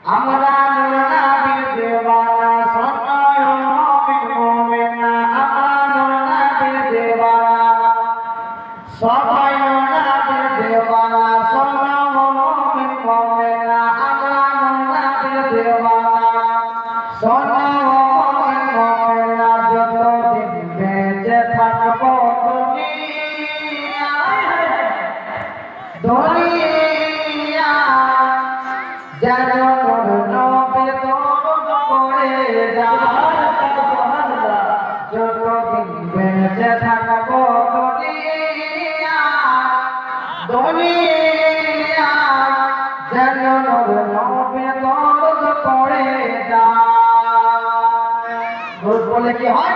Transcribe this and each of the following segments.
আমরা নবীর দেওয়ানা সন্ন্যায় নবীর মুমিনা আমরা নবীর দেওয়ানা সবাই নবীর দেওয়ানা সন্ন্যায় নবীর মুমিনা আমরা নবীর দেওয়ানা সন্ন্যায় নবীর মুমিনা যতদিন বেঁচে থাকবো দুনিয়া যেন নবীর দরদ করে যায় যতদিন বেঁচে থাকবো দুনিয়া যেন নবীর দরদ করে যায় বলে কি হয়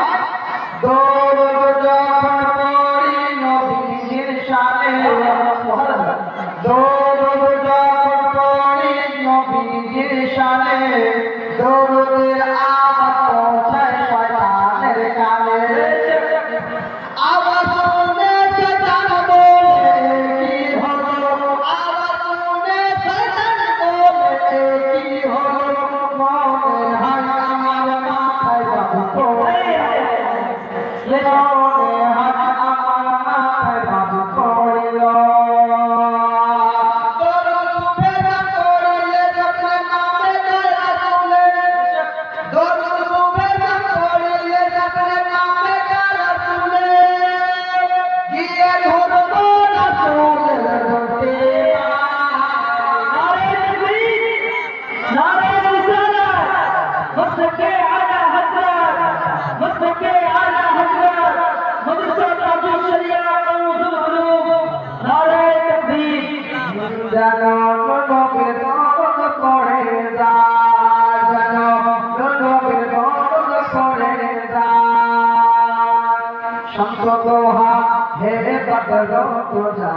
দরদ যখন পড়ি নবীর শানে দরদ যখন পড়ি নবীর শানে দরুদের আওয়াজ পৌঁছায় শয়তানের কানে আওয়াজ শুনে শয়তান বলে কি হলো আওয়াজ শুনে শয়তান বলে কি হলো মনে হয় আমার মাথায় বাবু পড়ে মনে হয় আমার মাথায় বাবু পড়ল Samsodoha, Hede Badro Toja,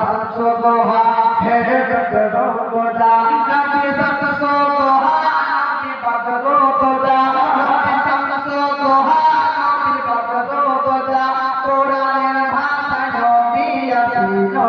Samsodoha, Hede Badro Toja, Nabi Samsodoha, Nabi Badro Toja, Nabi Samsodoha, Nabi Badro Toja, Quran Bhasha Nabi Asino.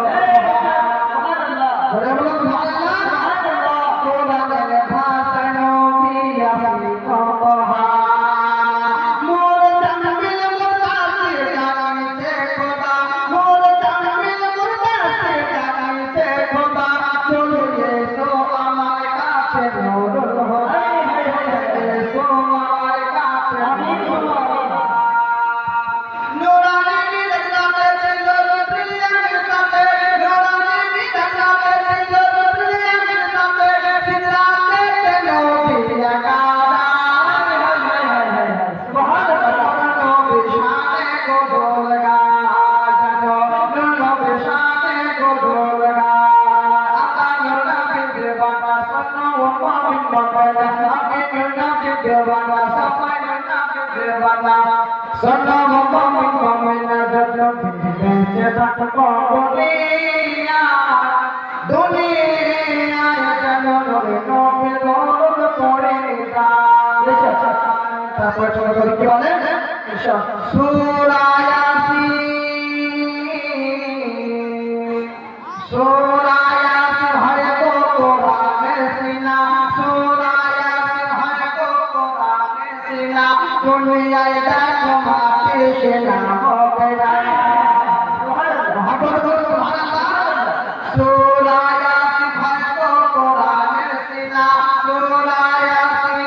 Sono momen momen jadno beche thakbo dunia dunia jano nobir dরদ pore যায় তারপর ছোট করে কি বলে সূরা ইয়াসিন সূরা ইয়াসিন হয় গো কোরআনের সিনা সূরা ইয়াসিন হয় গো কোরআনের সিনা দুনিয়ায় দেখো মাটি সেনা হবে না সূরা ইয়াসিন হয় গো কোরআনের সিনা সূরা ইয়াসিন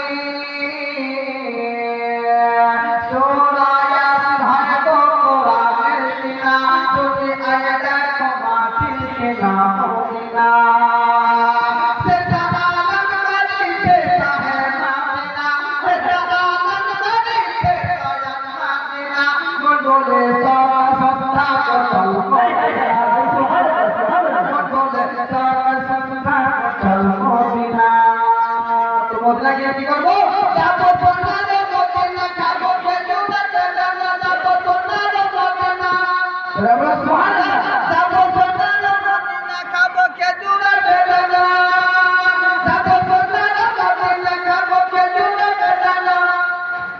হয় গো কোরআনের সিনা দুনিয়ায় দেখো মাটি সেনা হবে না কি করবো যাবো সোনারে মদিনা খাবো খেজুরের বেদানা যাবো সোনারে মদিনা সুবহানাল্লাহ যাবো সোনারে মদিনা খাবো খেজুরের বেদানা যাবো সোনারে মদিনা খাবো খেজুরের বেদানা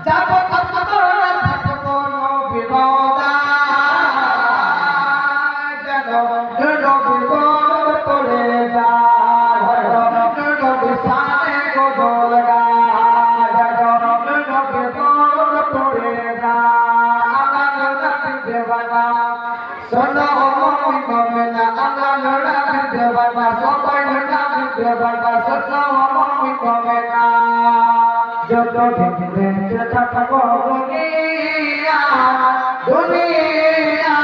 যাবো আসমানে থাকবো নবীর রওজা যেন নবীর দরদ পড়ে যায় নবীর শানে পারবা শোনো মুমিন মুমিনা আল্লাহ লড়া দিতে পারবা সবাই লড়া দিতে পারবা শোনো মুমিন মুমিনা যত দেখতে থাকবো দুনিয়া দুনিয়া